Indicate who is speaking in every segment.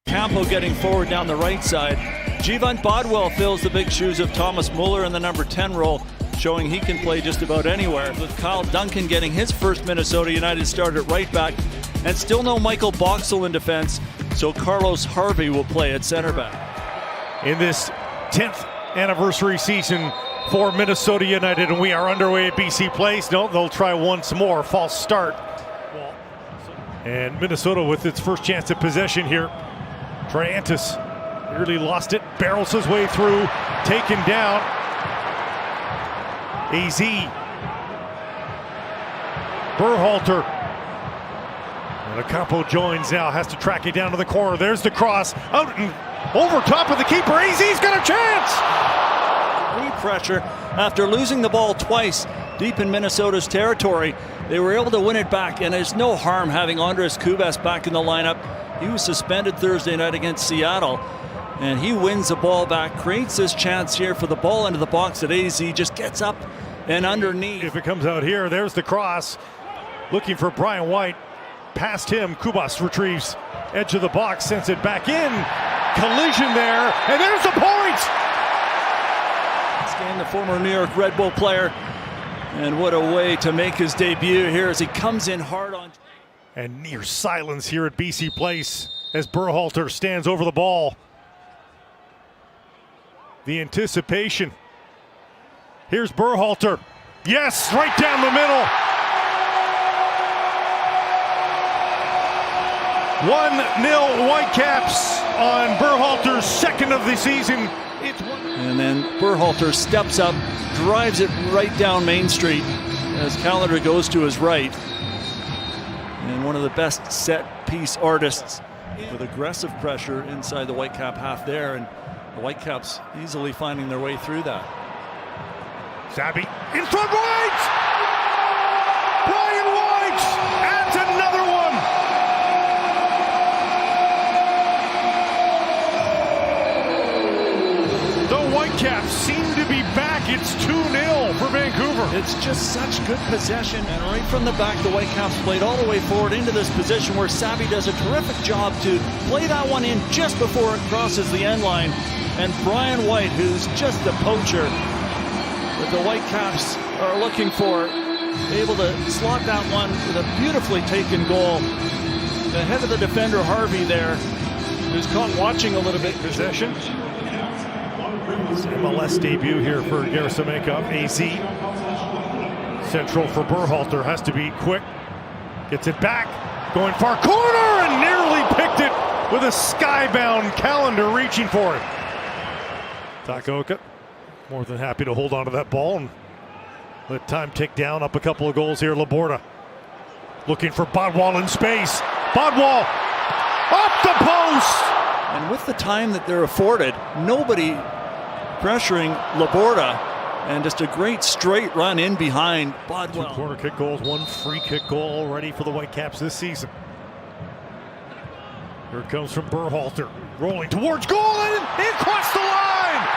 Speaker 1: Campo getting forward down the right side. Jivant Bodwell fills the big shoes of Thomas Muller in the number 10 role, showing he can play just about anywhere. With Kyle Duncan getting his first Minnesota United start at right back, and still no Michael Boxall in defense, so Carlos Harvey will play at center back.
Speaker 2: In this 10th anniversary season for Minnesota United, and we are underway at BC Place. No, they'll try once more. False start. And Minnesota with its first chance at possession here. Triantis nearly lost it, barrels his way through, taken down. AZ. Berhalter. And Campo joins now, has to track it down to the corner. There's the cross, out and over top of the keeper. AZ's got a chance!
Speaker 1: Pressure after losing the ball twice deep in Minnesota's territory. They were able to win it back, and there's no harm having Andres Cubas back in the lineup. He was suspended Thursday night against Seattle, and he wins the ball back, creates this chance here for the ball into the box that AZ just gets up and underneath.
Speaker 2: If it comes out here, there's the cross. Looking for Brian White. Past him, Cubas retrieves edge of the box, sends it back in. Collision there, and there's the point!
Speaker 1: The former New York Red Bull player, and what a way to make his debut here as he comes in hard on.
Speaker 2: And near silence here at BC Place as Berhalter stands over the ball. The anticipation. Here's Berhalter. Yes, right down the middle. 1-0 Whitecaps on Berhalter's second of the season.
Speaker 1: And then Berhalter steps up, drives it right down Main Street as Callender goes to his right. And one of the best set-piece artists with aggressive pressure inside the Whitecap half there, and the Whitecaps easily finding their way through that.
Speaker 2: Sabby in front, White! Brian White adds another one! The Whitecaps seem to be back. It's 2-0 for Vancouver.
Speaker 1: It's just such good possession, and right from the back the Whitecaps played all the way forward into this position where Sabby does a terrific job to play that one in just before it crosses the end line. And Brian White, who's just the poacher that the Whitecaps are looking for, able to slot that one with a beautifully taken goal ahead of the defender Harvey there, who's caught watching a little bit.
Speaker 2: Possession. MLS debut here for Gerasimenko. AZ. Central for Berhalter, has to be quick. Gets it back, going far corner, and nearly picked it with a skybound Callender reaching for it. Takaoka more than happy to hold on to that ball and let time tick down. Up a couple of goals here. Laborda looking for Bodwall in space. Bodwall off the post!
Speaker 1: And with the time that they're afforded, nobody pressuring Laborda, and just a great straight run in behind Bodwell.
Speaker 2: 2 corner kick goals, 1 free kick goal already for the Whitecaps this season. Here it comes from Berhalter, rolling towards goal and across the line!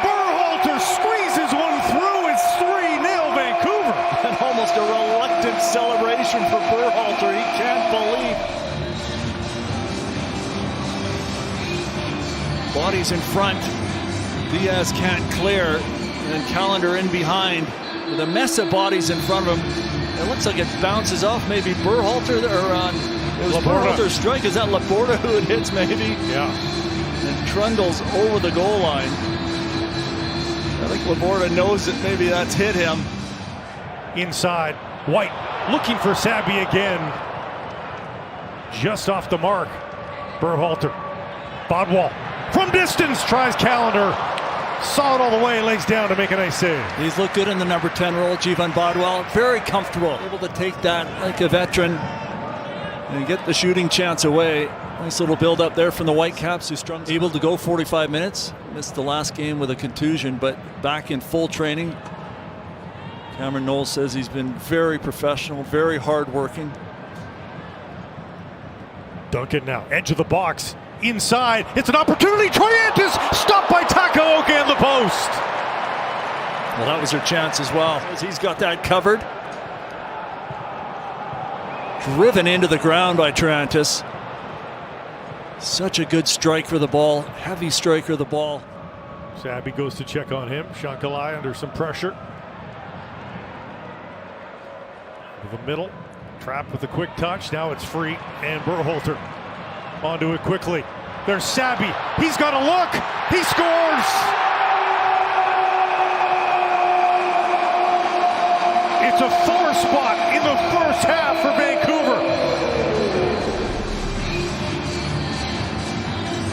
Speaker 2: Berhalter squeezes one through. It's 3-0 Vancouver.
Speaker 1: And almost a reluctant celebration for Berhalter. He can't believe. Bodies in front. Diaz can't clear. And Callender in behind with a mess of bodies in front of him. It looks like it bounces off maybe Berhalter, or it was Berhalter's strike. Is that Laborda who it hits maybe?
Speaker 2: Yeah.
Speaker 1: And trundles over the goal line. I think Laborda knows that maybe that's hit him.
Speaker 2: Inside, White looking for Sabby again. Just off the mark. Berhalter. Bodwall from distance tries Callender. Saw it all the way, lays down to make a nice save.
Speaker 1: He's looked good in the number 10 role, Jivant Bodwell. Very comfortable. Able to take that like a veteran and get the shooting chance away. Nice little build up there from the Whitecaps, who strung. Able to go 45 minutes. Missed the last game with a contusion, but back in full training. Cameron Knowles says he's been very professional, very hardworking.
Speaker 2: Duncan now, edge of the box. Inside, it's an opportunity. Triantis stopped by Takaoka and the post.
Speaker 1: Well, that was her chance as well. He's got that covered. Driven into the ground by Triantis. Such a good striker of the ball, heavy striker of the ball.
Speaker 2: Sabby goes to check on him. Shankalai under some pressure. To the middle, trapped with a quick touch. Now it's free, and Berhalter onto it quickly. There's Sabby. He's got a look. He scores. It's a 4 spot in the first half for Vancouver.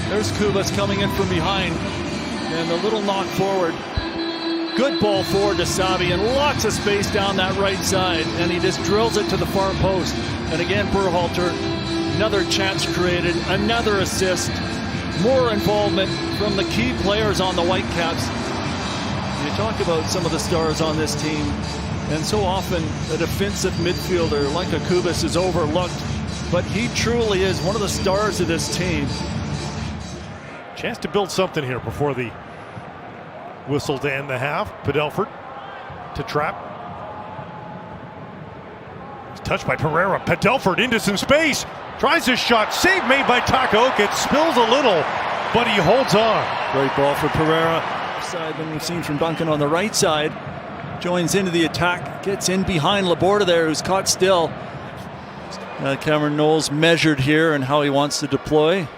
Speaker 1: There's Kubas coming in from behind, and the little knock forward. Good ball forward to Sabby, and lots of space down that right side, and he just drills it to the far post. And again, Berhalter, another chance created, another assist, more involvement from the key players on the Whitecaps. You talk about some of the stars on this team, and so often a defensive midfielder like a Kubas is overlooked, but he truly is one of the stars of this team.
Speaker 2: Chance to build something here before the whistle to end the half. Padelford to trap. It's touched by Pereira. Padelford into some space. Tries his shot. Save made by Takaoka. It spills a little, but he holds on.
Speaker 1: Great ball for Pereira. Side than we've seen from Duncan on the right side. Joins into the attack. Gets in behind Laborda there, who's caught still. Cameron Knowles measured here and how he wants to deploy.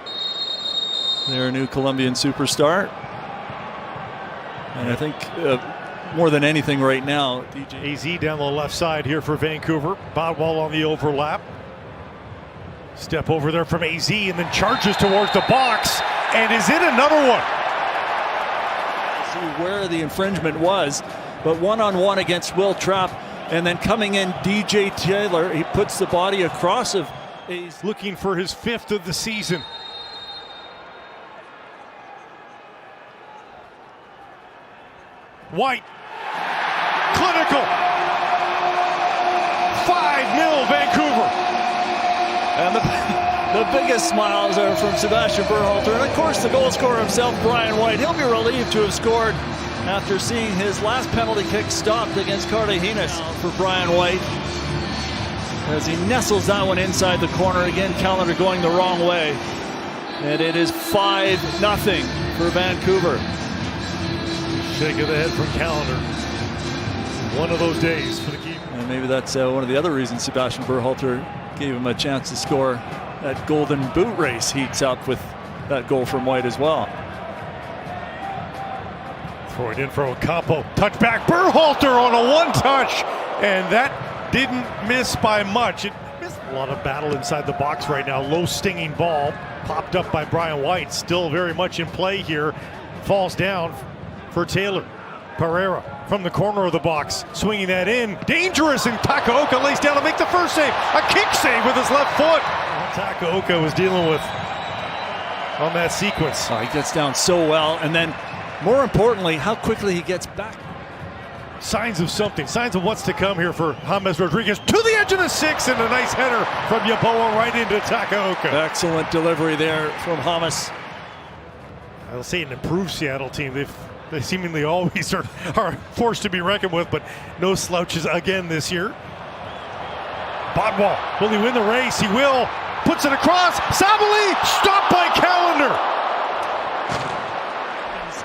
Speaker 1: Their new Colombian superstar. And I think more than anything right now, DJ.
Speaker 2: AZ down the left side here for Vancouver. Bodwall on the overlap. Step over there from AZ and then charges towards the box and is in another one.
Speaker 1: See where the infringement was, but one-on-one against Will Trapp, and then coming in DJ Taylor, he puts the body across of AZ.
Speaker 2: Looking for his 5th of the season. White, clinical, 5-0 Vancouver.
Speaker 1: And the biggest smiles are from Sebastian Berhalter, and of course the goal scorer himself, Brian White. He'll be relieved to have scored after seeing his last penalty kick stopped against Cartagenas for Brian White. As he nestles that one inside the corner, again Callender going the wrong way. And it is 5-0 for Vancouver.
Speaker 2: Shake of the head from Callender. One of those days for the keeper.
Speaker 1: And maybe that's one of the other reasons Sebastian Berhalter gave him a chance to score. That golden boot race heats up with that goal from White as well.
Speaker 2: Throw it in for Ocampo. Touchback. Berhalter on a one-touch. And that didn't miss by much. It missed a lot of battle inside the box right now. Low stinging ball. Popped up by Brian White. Still very much in play here. Falls down for Taylor. Pereira from the corner of the box, swinging that in. Dangerous, and Takaoka lays down to make the first save. A kick save with his left foot. Takaoka was dealing with on that sequence.
Speaker 1: Oh, he gets down so well, and then more importantly, how quickly he gets back.
Speaker 2: Signs of something, signs of what's to come here for James Rodriguez. To the edge of the 6, and a nice header from Yeboah right into Takaoka.
Speaker 1: Excellent delivery there from James.
Speaker 2: I'll say an improved Seattle team. They seemingly always are forced to be reckoned with, but no slouches again this year. Bodwall, will he win the race? He will. Puts it across. Sabali, stopped by Callender.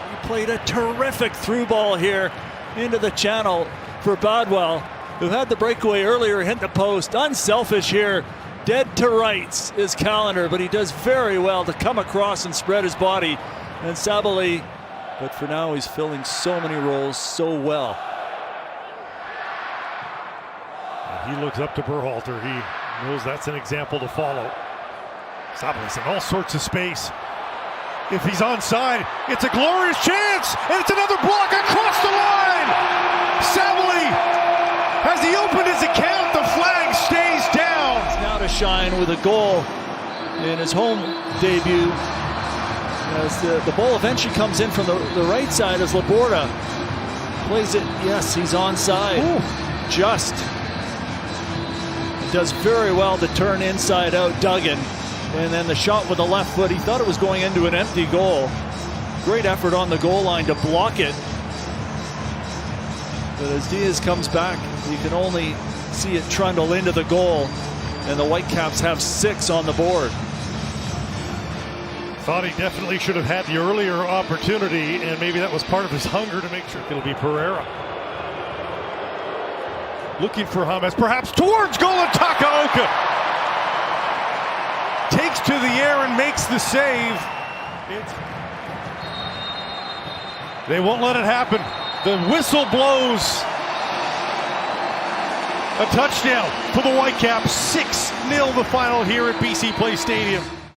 Speaker 1: He played a terrific through ball here into the channel for Bodwell, who had the breakaway earlier, hit the post. Unselfish here. Dead to rights is Callender, but he does very well to come across and spread his body. And Sabali, but for now he's filling so many roles so well.
Speaker 2: And he looks up to Berhalter. He knows that's an example to follow. Sabali's in all sorts of space. If he's onside, it's a glorious chance, and it's another block across the line. Sabali, has he opened his account? The flag stays down.
Speaker 1: It's now to shine with a goal in his home debut. As the ball eventually comes in from the right side as Laborda plays it. Yes, he's onside.
Speaker 2: Ooh.
Speaker 1: Just does very well to turn inside out Duggan. And then the shot with the left foot, he thought it was going into an empty goal. Great effort on the goal line to block it. But as Diaz comes back, you can only see it trundle into the goal. And the Whitecaps have 6 on the board.
Speaker 2: Thought he definitely should have had the earlier opportunity, and maybe that was part of his hunger to make sure. It'll be Pereira. Looking for James, perhaps towards goal, and Takaoka takes to the air and makes the save. They won't let it happen. The whistle blows. A touchdown for the Whitecaps. 6-0 the final here at BC Place Stadium.